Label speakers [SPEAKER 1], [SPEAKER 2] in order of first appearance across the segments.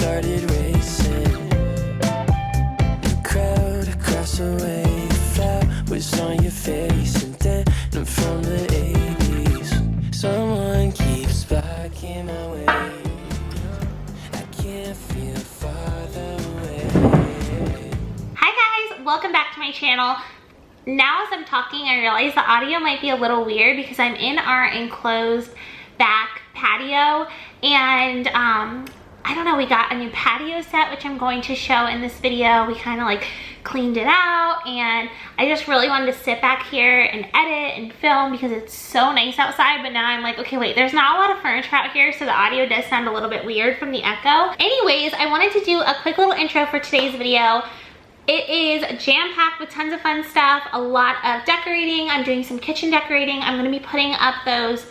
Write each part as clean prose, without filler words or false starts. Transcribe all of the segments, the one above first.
[SPEAKER 1] started racing. The crowd across the way felt was on your face, and then from the 80s, someone keeps blocking my way. I can't feel farther away.
[SPEAKER 2] Hi guys, welcome back to my channel. Now as I'm talking, I realize the audio might be a little weird because I'm in our enclosed back patio, and I don't know, we got a new patio set which I'm going to show in this video. We kind of like cleaned it out, and I just really wanted to sit back here and edit and film because it's so nice outside. But now I'm like, okay, wait, there's not a lot of furniture out here, so the audio does sound a little bit weird from the echo. Anyways, I wanted to do a quick little intro for today's video. It is jam-packed with tons of fun stuff, a lot of decorating. I'm doing some kitchen decorating. I'm gonna be putting up those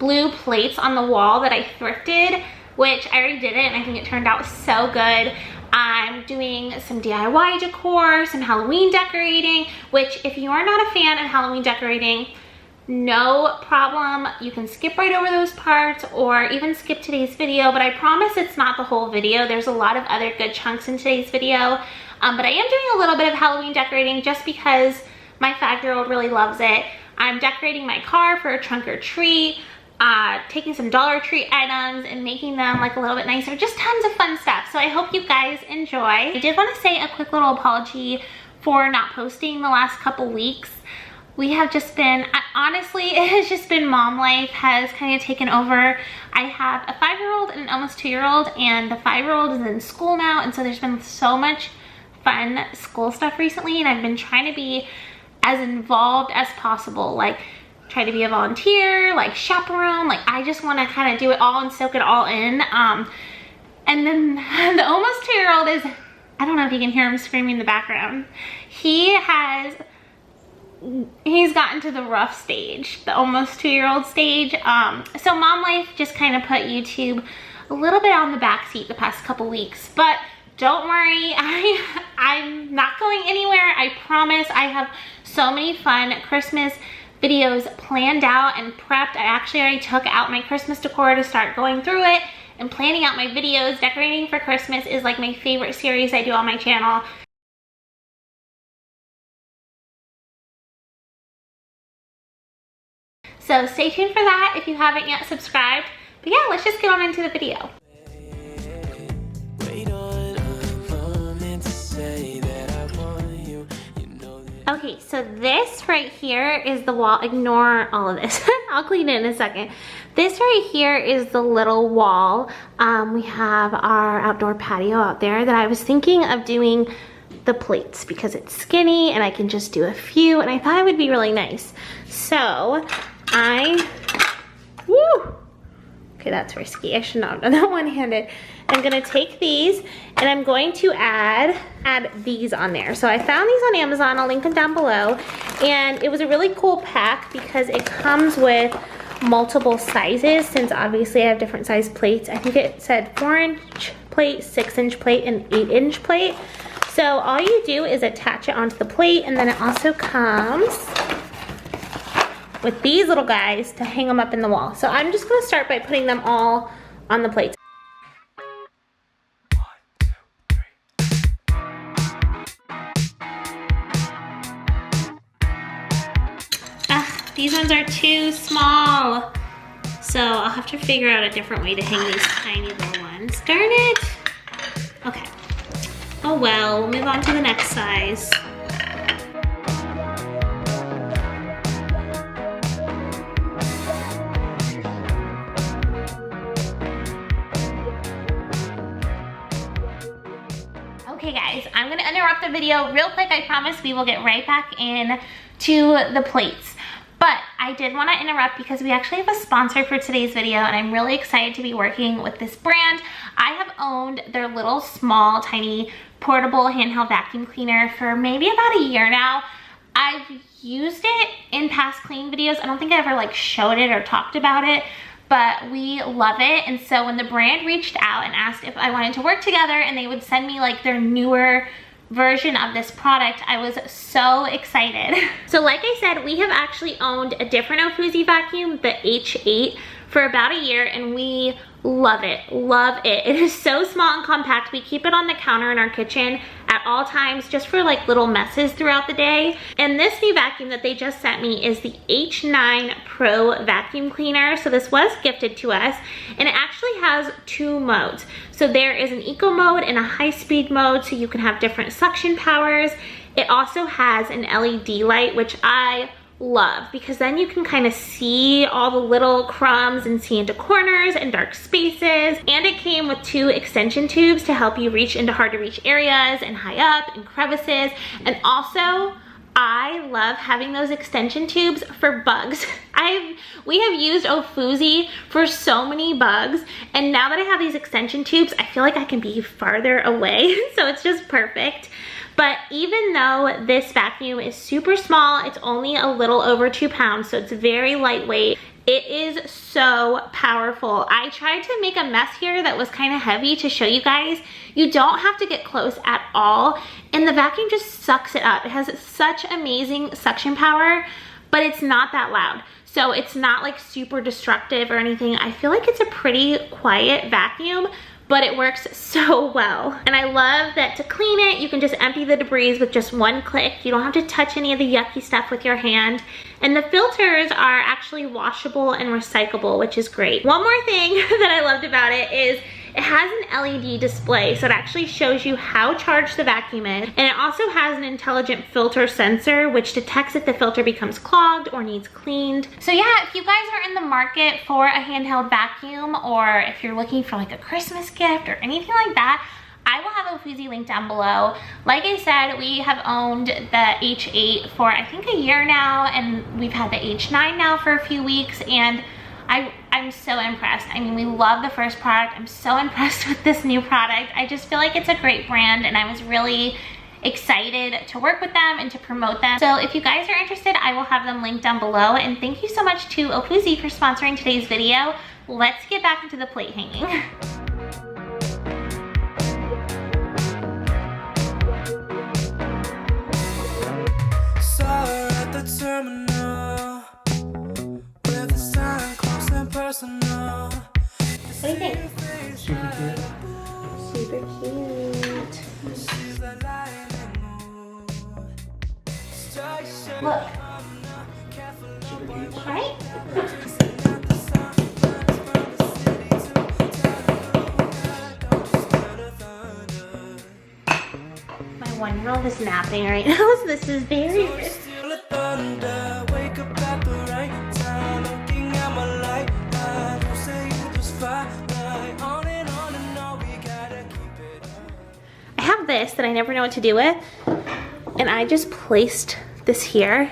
[SPEAKER 2] blue plates on the wall that I thrifted, which I already did it and I think it turned out so good. I'm doing some DIY decor, some Halloween decorating, which if you are not a fan of Halloween decorating, no problem. You can skip right over those parts or even skip today's video, but I promise it's not the whole video. There's a lot of other good chunks in today's video. But I am doing a little bit of Halloween decorating just because my 5-year-old really loves it. I'm decorating my car for a trunk or treat, taking some Dollar Tree items and making them like a little bit nicer. Just tons of fun stuff. So I hope you guys enjoy. I did want to say a quick little apology for not posting the last couple weeks. We have just been, honestly, it has just been mom life has kind of taken over. I have a 5-year-old and an almost 2-year-old, and the 5-year-old is in school now, and so there's been so much fun school stuff recently, and I've been trying to be as involved as possible, like try to be a volunteer, like chaperone, like I just want to kind of do it all and soak it all in. And then the almost 2-year-old is, I don't know if you can hear him screaming in the background. He's gotten to the rough stage, the almost 2-year-old stage. So mom life just kind of put YouTube a little bit on the back seat the past couple weeks, but don't worry, I'm not going anywhere, I promise. I have so many fun Christmas videos planned out and prepped. I actually already took out my Christmas decor to start going through it and planning out my videos. Decorating for Christmas is like my favorite series I do on my channel. So stay tuned for that if you haven't yet subscribed. But yeah, let's just get on into the video. Okay, so this right here is the wall. Ignore all of this. I'll clean it in a second. This right here is the little wall. We have our outdoor patio out there that I was thinking of doing the plates because it's skinny and I can just do a few, and I thought it would be really nice. So okay, that's risky. I should not have done that one-handed. I'm gonna take these and I'm going to add these on there. So I found these on Amazon, I'll link them down below. And it was a really cool pack because it comes with multiple sizes, since obviously I have different size plates. I think it said 4-inch plate, 6-inch plate, and 8-inch plate. So all you do is attach it onto the plate, and then it also comes with these little guys to hang them up in the wall. So I'm just gonna start by putting them all on the plates. These ones are too small, so I'll have to figure out a different way to hang these tiny little ones. Darn it! Okay. Oh well, we'll move on to the next size. Okay guys, I'm gonna interrupt the video real quick. I promise we will get right back in to the plates. But I did want to interrupt because we actually have a sponsor for today's video, and I'm really excited to be working with this brand. I have owned their little small tiny portable handheld vacuum cleaner for maybe about a year now. I've used it in past clean videos. I don't think I ever like showed it or talked about it, but we love it. And so when the brand reached out and asked if I wanted to work together and they would send me like their newer version of this product, I was so excited. So like I said, we have actually owned a different Ofuzi vacuum, the H8, for about a year, and we love it, love it. It is so small and compact. We keep it on the counter in our kitchen at all times just for like little messes throughout the day. And this new vacuum that they just sent me is the H9 Pro vacuum cleaner. So this was gifted to us, and it actually has 2 modes. So there is an eco mode and a high speed mode, so you can have different suction powers. It also has an LED light, which I love, because then you can kind of see all the little crumbs and see into corners and dark spaces. And it came with 2 extension tubes to help you reach into hard to reach areas and high up and crevices. And also, I love having those extension tubes for bugs. We have used Ofusi for so many bugs, and now that I have these extension tubes, I feel like I can be farther away, so it's just perfect. But even though this vacuum is super small, it's only a little over 2 pounds, so it's very lightweight. It is so powerful. I tried to make a mess here that was kind of heavy to show you guys. You don't have to get close at all, and the vacuum just sucks it up. It has such amazing suction power, but it's not that loud. So it's not like super destructive or anything. I feel like it's a pretty quiet vacuum, but it works so well. And I love that to clean it, you can just empty the debris with just 1 click. You don't have to touch any of the yucky stuff with your hand. And the filters are actually washable and recyclable, which is great. One more thing that I loved about it is it has an LED display, so it actually shows you how charged the vacuum is. And it also has an intelligent filter sensor, which detects if the filter becomes clogged or needs cleaned. So yeah, if you guys are in the market for a handheld vacuum, or if you're looking for like a Christmas gift or anything like that, I will have Ofusi linked down below. Like I said, we have owned the H8 for I think a year now, and we've had the H9 now for a few weeks, and I'm so impressed. I mean, we love the first product. I'm so impressed with this new product. I just feel like it's a great brand, and I was really excited to work with them and to promote them. So if you guys are interested, I will have them linked down below. And thank you so much to Ofusi for sponsoring today's video. Let's get back into the plate hanging. What do you think?
[SPEAKER 3] Super cute.
[SPEAKER 2] Super cute. Look.
[SPEAKER 3] Super cute.
[SPEAKER 2] Right? My 1-year-old is napping right now, so this is very risky. I have this that I never know what to do with, and I just placed this here.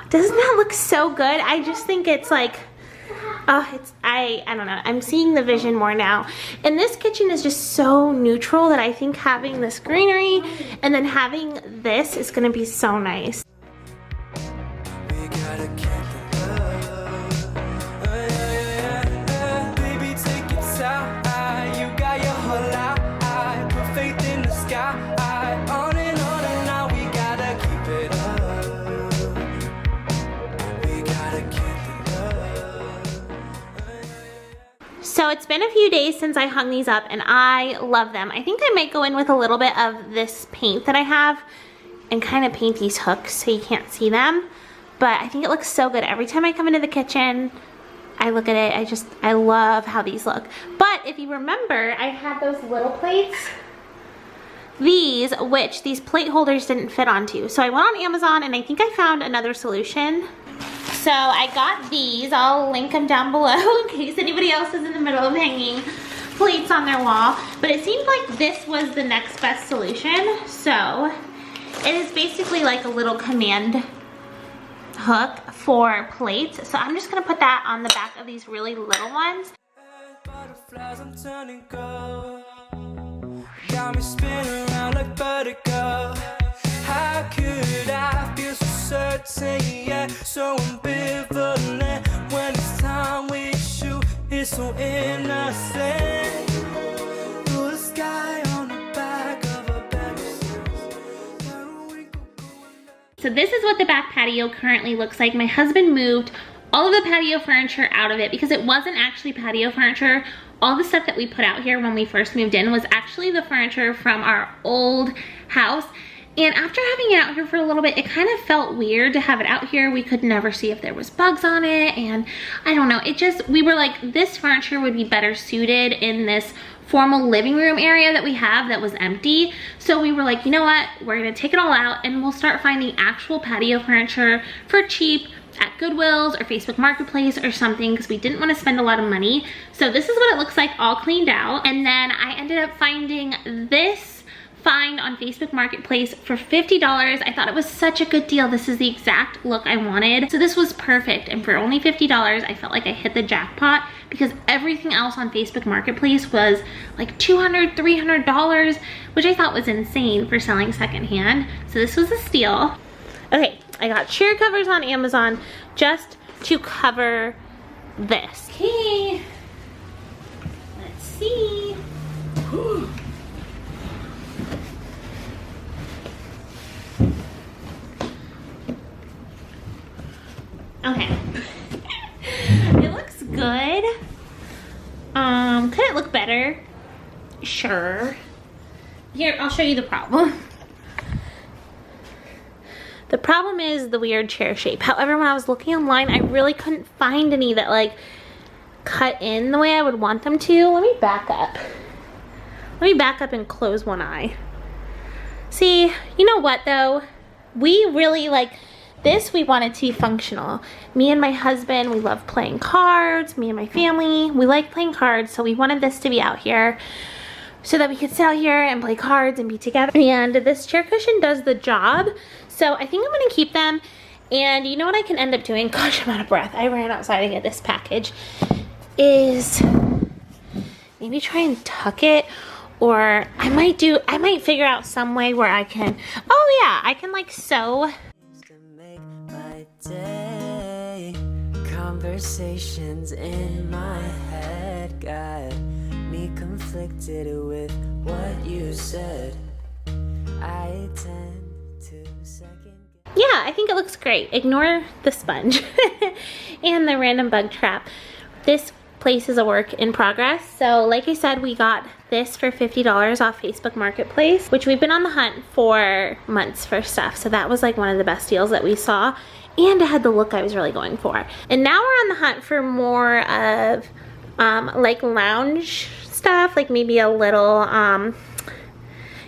[SPEAKER 2] Doesn't that look so good? I just think it's like, oh, I don't know. I'm seeing the vision more now. And this kitchen is just so neutral that I think having this greenery and then having this is gonna be so nice. So it's been a few days since I hung these up, and I love them. I think I might go in with a little bit of this paint that I have and kind of paint these hooks so you can't see them. But I think it looks so good. Every time I come into the kitchen, I look at it, I love how these look. But if you remember, I had those little plates, these plate holders didn't fit onto. So I went on Amazon, and I think I found another solution. So I got these. I'll link them down below in case anybody else is in the middle of hanging plates on their wall. But it seemed like this was the next best solution. So it is basically like a little command hook for plates. So I'm just gonna put that on the back of these really little ones. Got me spinning around like vertigo. How could I feel so certain, yeah, so ambivalent when it's time with you? It's so innocent. Through the sky on the back of a So this is what the back patio currently looks like. My husband moved all of the patio furniture out of it because it wasn't actually patio furniture. All the stuff that we put out here when we first moved in was actually the furniture from our old house. And after having it out here for a little bit, it kind of felt weird to have it out here. We could never see if there was bugs on it. And I don't know, we were like, this furniture would be better suited in this formal living room area that we have that was empty. So we were like, you know what? We're gonna take it all out and we'll start finding actual patio furniture for cheap at Goodwill's or Facebook Marketplace or something, because we didn't want to spend a lot of money. So this is what it looks like all cleaned out. And then I ended up finding this find on Facebook Marketplace for $50. I thought it was such a good deal. This is the exact look I wanted. So this was perfect. And for only $50, I felt like I hit the jackpot, because everything else on Facebook Marketplace was like $200, $300, which I thought was insane for selling secondhand. So this was a steal. Okay, I got chair covers on Amazon just to cover this. Okay, let's see. Okay. It looks good. Could it look better? Sure. Here, I'll show you the problem. The problem is the weird chair shape. However, when I was looking online, I really couldn't find any that like cut in the way I would want them to. Let me back up. Let me back up and close one eye. See, you know what though? We really like this. We want it to be functional. Me and my husband, we love playing cards. Me and my family, we like playing cards. So we wanted this to be out here so that we could sit out here and play cards and be together. And this chair cushion does the job. So I think I'm gonna keep them. And you know what I can end up doing? Gosh, I'm out of breath. I ran outside to get this package. Is maybe try and tuck it, or I might figure out some way where I can, oh yeah, I can like sew.
[SPEAKER 1] Conversations in my head got me conflicted with what you said. I tend to second.
[SPEAKER 2] Yeah, I think it looks great. Ignore the sponge and the random bug trap. This place is a work in progress. So like I said, we got this for $50 off Facebook Marketplace, which we've been on the hunt for months for stuff. So that was like one of the best deals that we saw. And it had the look I was really going for. And now we're on the hunt for more of like lounge stuff, like maybe a little,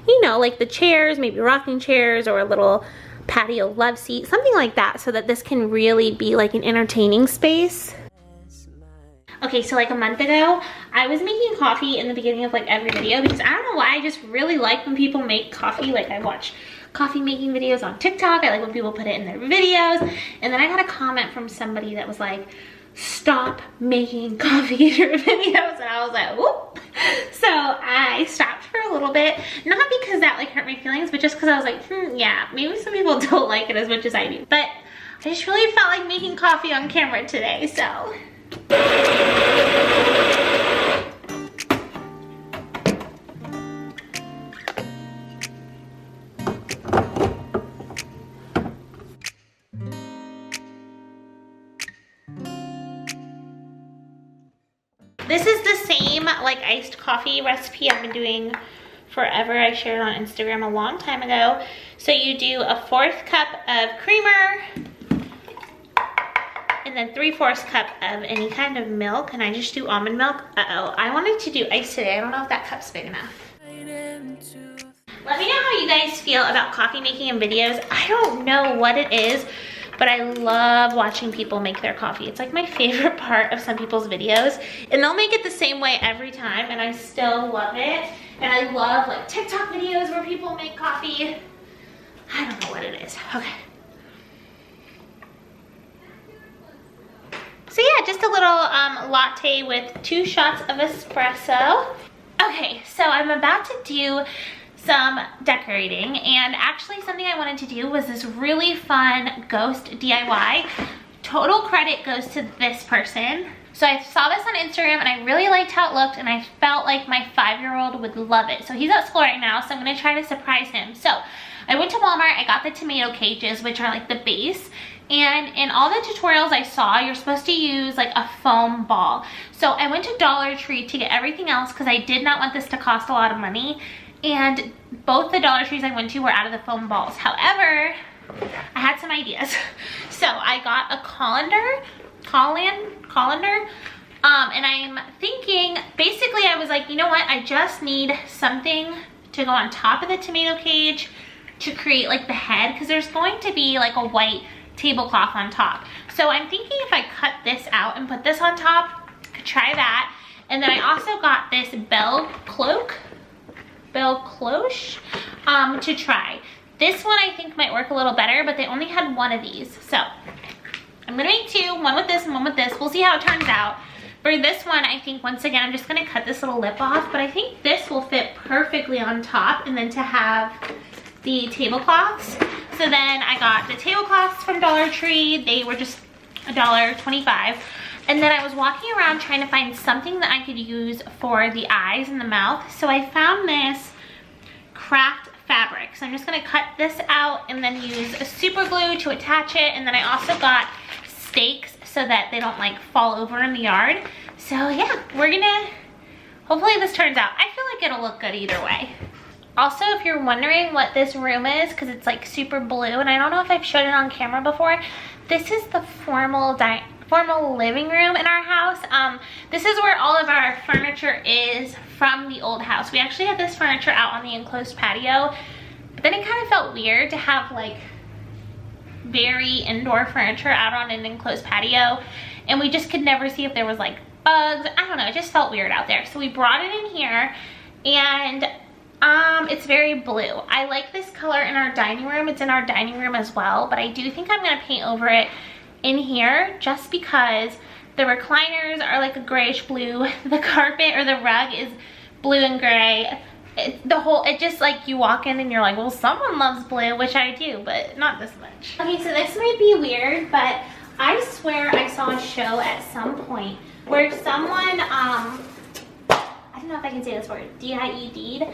[SPEAKER 2] you know, like the chairs, maybe rocking chairs or a little patio love seat, something like that, so that this can really be like an entertaining space. Okay, so like a month ago, I was making coffee in the beginning of like every video because I don't know why, I just really like when people make coffee. Like I watch coffee making videos on TikTok. I like when people put it in their videos. And then I got a comment from somebody that was like, stop making coffee in your videos. And I was like, whoop. So I stopped for a little bit. Not because that like hurt my feelings, but just because I was like, yeah, maybe some people don't like it as much as I do. But I just really felt like making coffee on camera today, so. This is the same like iced coffee recipe I've been doing forever. I shared it on Instagram a long time ago. So you do a 1/4 cup of creamer and then 3/4 cup of any kind of milk, and I just do almond milk. Uh-oh, I wanted to do ice today. I don't know if that cup's big enough. Let me know how you guys feel about coffee making in videos. I don't know what it is, but I love watching people make their coffee. It's like my favorite part of some people's videos. And they'll make it the same way every time, and I still love it. And I love like TikTok videos where people make coffee. I don't know what it is. Okay. So yeah, just a little latte with 2 shots of espresso. Okay, so I'm about to do some decorating, and actually something I wanted to do was this really fun ghost DIY. Total credit goes to this person So I saw this on Instagram and I really liked how it looked, and I felt like my 5-year-old would love it. So he's at school right now, so I'm gonna try to surprise him. So I went to Walmart, I got the tomato cages, which are like the base. And in all the tutorials I saw, you're supposed to use like a foam ball. So I went to Dollar Tree to get everything else because I did not want this to cost a lot of money. And both the Dollar Trees I went to were out of the foam balls. However, I had some ideas. So I got a colander, and I'm thinking, basically I was like, you know what, I just need something to go on top of the tomato cage to create like the head, because there's going to be like a white tablecloth on top. So I'm thinking if I cut this out and put this on top, I could try that. And then I also got this bell cloche to try. This one I think might work a little better, but they only had one of these. So I'm gonna make two, one with this and one with this. We'll see how it turns out. For this one, I think once again, I'm just gonna cut this little lip off, but I think this will fit perfectly on top, and then to have the tablecloths. So then I got the tablecloths from Dollar Tree. They were just $1.25. And then I was walking around trying to find something that I could use for the eyes and the mouth. So I found this craft fabric. So I'm just gonna cut this out and then use a super glue to attach it. And then I also got stakes so that they don't like fall over in the yard. So yeah, hopefully this turns out. I feel like it'll look good either way. Also, if you're wondering what this room is, because it's like super blue, and I don't know if I've showed it on camera before, this is the formal living room in our house. This is where all of our furniture is from the old house. We actually had this furniture out on the enclosed patio, but then it kind of felt weird to have like very indoor furniture out on an enclosed patio, and we just could never see if there was like bugs. I don't know, it just felt weird out there. So we brought it in here, and it's very blue. I like this color in our dining room. It's in our dining room as well, but I do think I'm gonna paint over it in here just because the recliners are like a grayish blue. The carpet or the rug is blue and gray. It just like you walk in and you're like, well, someone loves blue, which I do, but not this much. Okay, so this might be weird, but I swear I saw a show at some point where someone, I don't know if I can say this word, D-I-E-D'd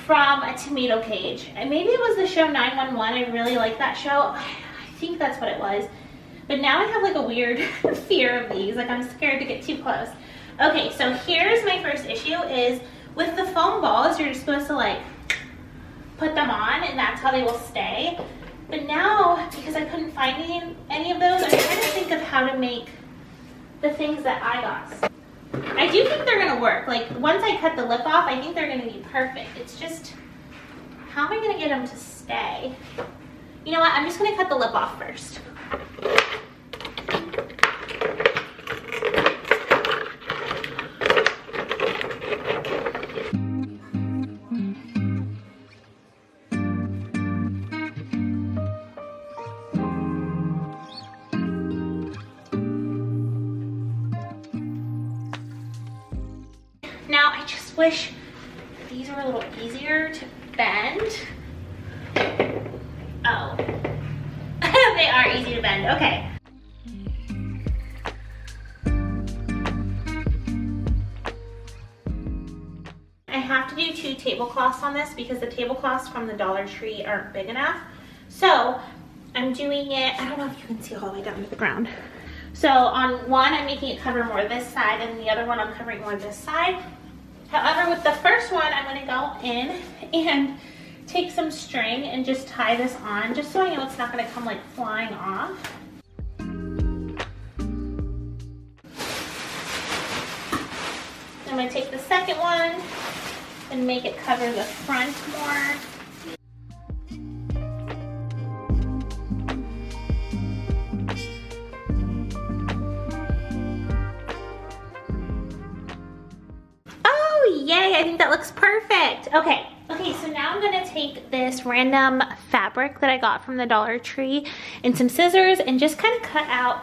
[SPEAKER 2] from a tomato cage. And maybe it was the show 911. I really like that show. I think that's what it was. But now I have like a weird fear of these. Like I'm scared to get too close. Okay, so here's my first issue is with the foam balls, you're just supposed to like put them on and that's how they will stay. But now, because I couldn't find any of those, I'm trying to think of how to make the things that I got. I do think they're gonna work. Like once I cut the lip off, I think they're gonna be perfect. It's just, how am I gonna get them to stay? You know what, I'm just gonna cut the lip off first. Now, I just wish these were a little easier to bend. Oh, they are easy to bend, okay. I have to do 2 tablecloths on this because the tablecloths from the Dollar Tree aren't big enough. So I'm doing it, I don't know if you can see all the way down to the ground. So on one, I'm making it cover more this side, and the other one I'm covering more this side. However, with the first one, I'm gonna go in and take some string and just tie this on, just so I know it's not gonna come like flying off. I'm gonna take the second one and make it cover the front more. Yay, I think that looks perfect. Okay, so now I'm gonna take this random fabric that I got from the Dollar Tree and some scissors and just kind of cut out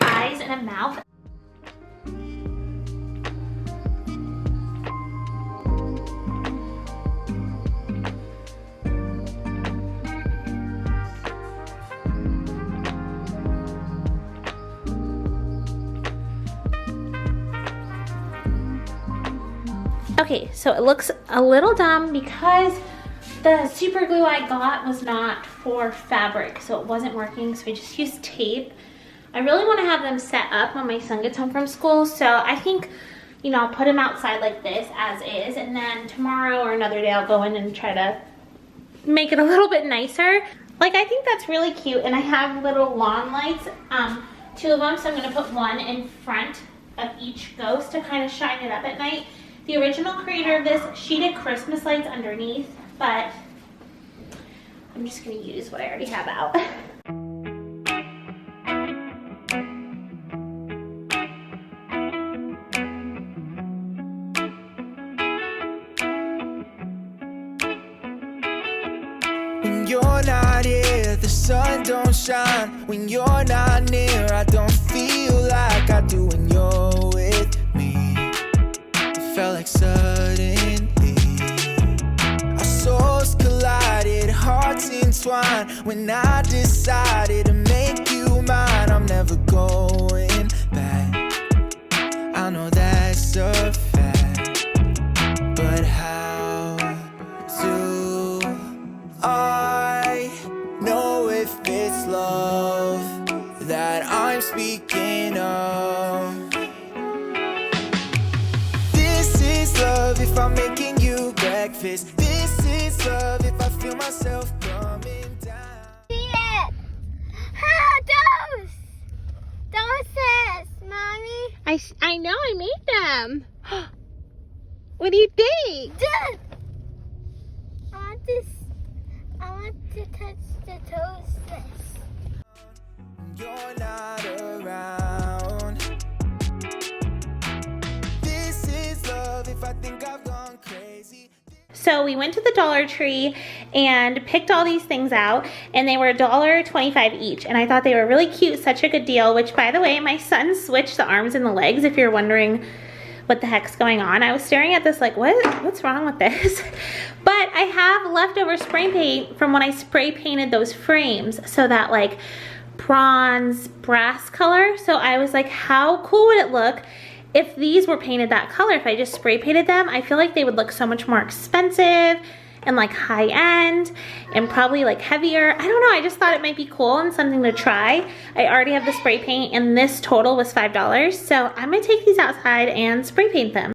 [SPEAKER 2] eyes and a mouth. Okay, so it looks a little dumb because the super glue I got was not for fabric, so it wasn't working, so I just used tape. I really want to have them set up when my son gets home from school, so I think, you know, I'll put him outside like this as is, and then tomorrow or another day I'll go in and try to make it a little bit nicer. Like, I think that's really cute, and I have little lawn lights, 2 of them, so I'm going to put one in front of each ghost to kind of shine it up at night. The original creator of this, she did Christmas lights underneath, but I'm just going to use what I already have out.
[SPEAKER 1] When you're not here, the sun don't shine. When you're not near, I don't feel like I do when you're with me. It felt like suddenly our souls collided, hearts entwined. When I decided to make you mine, I'm never going back. I know that's a fact, but how do I know if it's love that I'm speaking of? This is love if I'm making you breakfast. This is love if I feel myself coming down.
[SPEAKER 4] Yeah. Ah, those mommy.
[SPEAKER 2] I know, I made them. What do you think?
[SPEAKER 4] Dad. I want to touch the toasters.
[SPEAKER 1] You're not around. This is love if I think I've gone crazy.
[SPEAKER 2] So we went to the Dollar Tree and picked all these things out, and they were $1.25 each, and I thought they were really cute, such a good deal, which, by the way, my son switched the arms and the legs, if you're wondering what the heck's going on. I was staring at this like, what's wrong with this? But I have leftover spray paint from when I spray painted those frames, so that like bronze brass color. So I was like, how cool would it look if these were painted that color? If I just spray painted them, I feel like they would look so much more expensive and like high end and probably like heavier. I don't know, I just thought it might be cool and something to try. I already have the spray paint and this total was $5. So I'm gonna take these outside and spray paint them.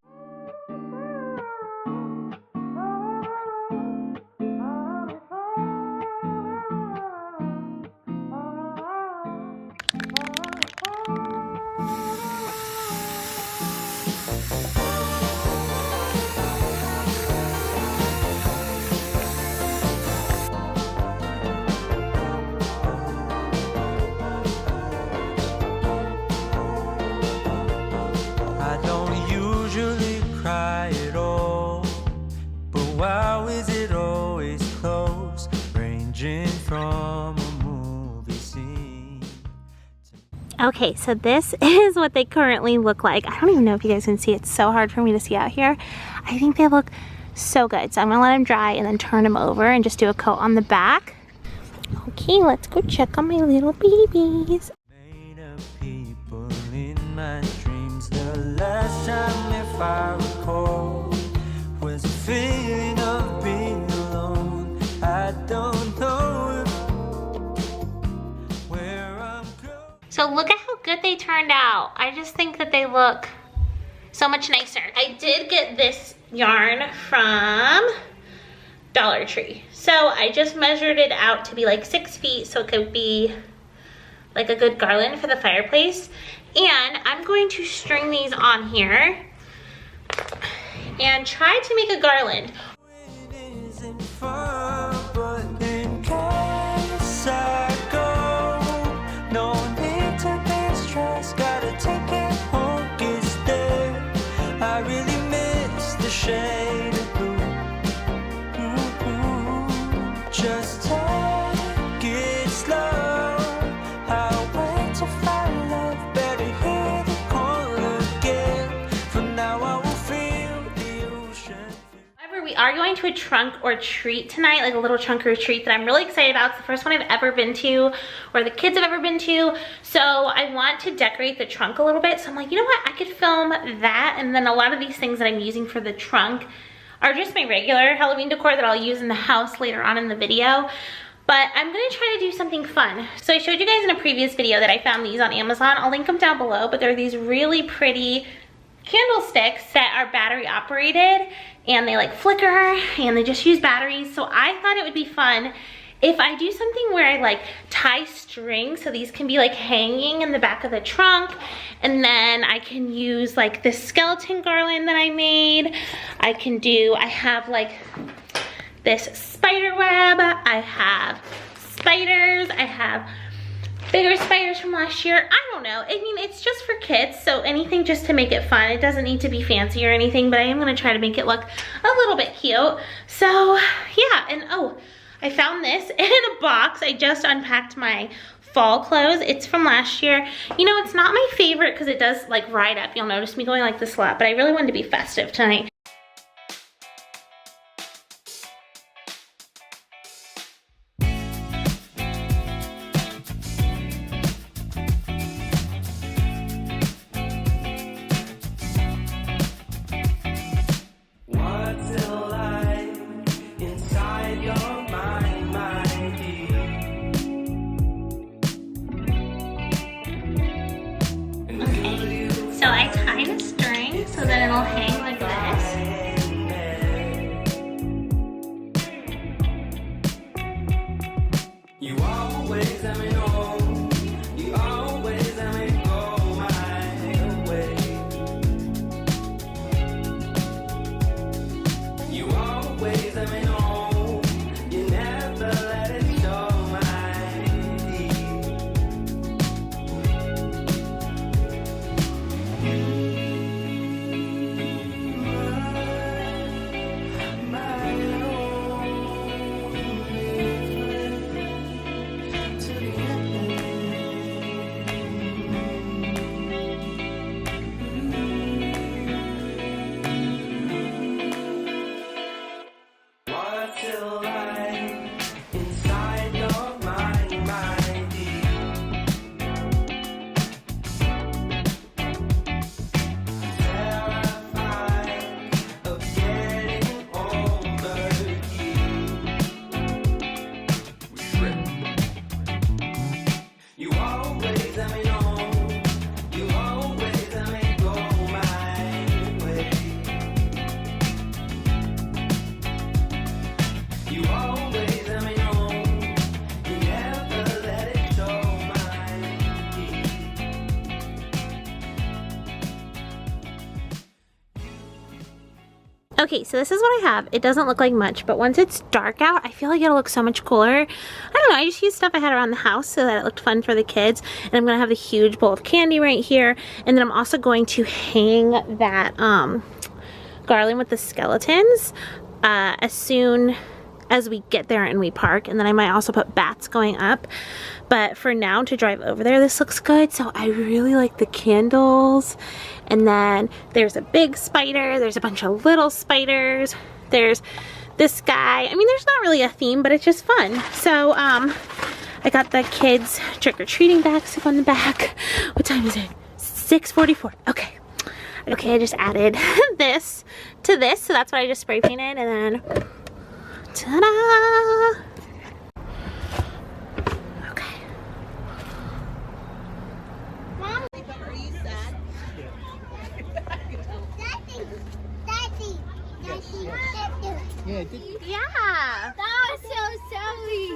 [SPEAKER 2] Okay, so this is what they currently look like. I don't even know if you guys can see. It's so hard for me to see out here. I think they look so good. So I'm gonna let them dry and then turn them over and just do a coat on the back. Okay, let's go check on my little babies.
[SPEAKER 1] Made of people in my dreams. The last time, if I recall, was a feeling of being alone. I don't know where I'm going.
[SPEAKER 2] So look at how good they turned out. I just think that they look so much nicer. I did get this yarn from Dollar Tree. So I just measured it out to be like 6 feet so it could be like a good garland for the fireplace. And I'm going to string these on here and try to make a garland.
[SPEAKER 1] Shade of blue. Just take it slow. I'll wait to find love. Better hear the call again. For now I will feel the ocean.
[SPEAKER 2] However, we are going to a trunk or treat tonight, like a little trunk or treat that I'm really excited about. It's the first one I've ever been to, or the kids have ever been to. So I want to decorate the trunk a little bit. So I'm like, you know what? I could film that. And then a lot of these things that I'm using for the trunk are just my regular Halloween decor that I'll use in the house later on in the video. But I'm gonna try to do something fun. So I showed you guys in a previous video that I found these on Amazon. I'll link them down below, but they're these really pretty candlesticks that are battery operated, and they like flicker and they just use batteries. So I thought it would be fun if I do something where I like tie string, so these can be like hanging in the back of the trunk, and then I can use like this skeleton garland that I made. I have like this spider web, I have spiders, I have bigger spiders from last year. I don't know, I mean, it's just for kids, so anything just to make it fun. It doesn't need to be fancy or anything, but I am gonna try to make it look a little bit cute. So yeah, and oh, I found this in a box. I just unpacked my fall clothes. It's from last year. You know, it's not my favorite because it does like ride up. You'll notice me going like this a lot, but I really wanted to be festive tonight. So I tied a string so that it'll hang like this.
[SPEAKER 1] You always let me know. You always let me go my way. You always let me know. You never let it show my deed.
[SPEAKER 2] Okay, so this is what I have. It doesn't look like much, but once it's dark out, I feel like it'll look so much cooler. I don't know, I just used stuff I had around the house so that it looked fun for the kids. And I'm gonna have the huge bowl of candy right here. And then I'm also going to hang that garland with the skeletons as soon as we get there and we park. And then I might also put bats going up. But for now, to drive over there, this looks good. So I really like the candles. And then there's a big spider. There's a bunch of little spiders. There's this guy. I mean, there's not really a theme, but it's just fun. So I got the kids trick-or-treating bags on the back. What time is it? 6:44. Okay. Okay, I just added this to this. So that's what I just spray painted. And then, ta-da! Yeah.
[SPEAKER 4] That was so silly.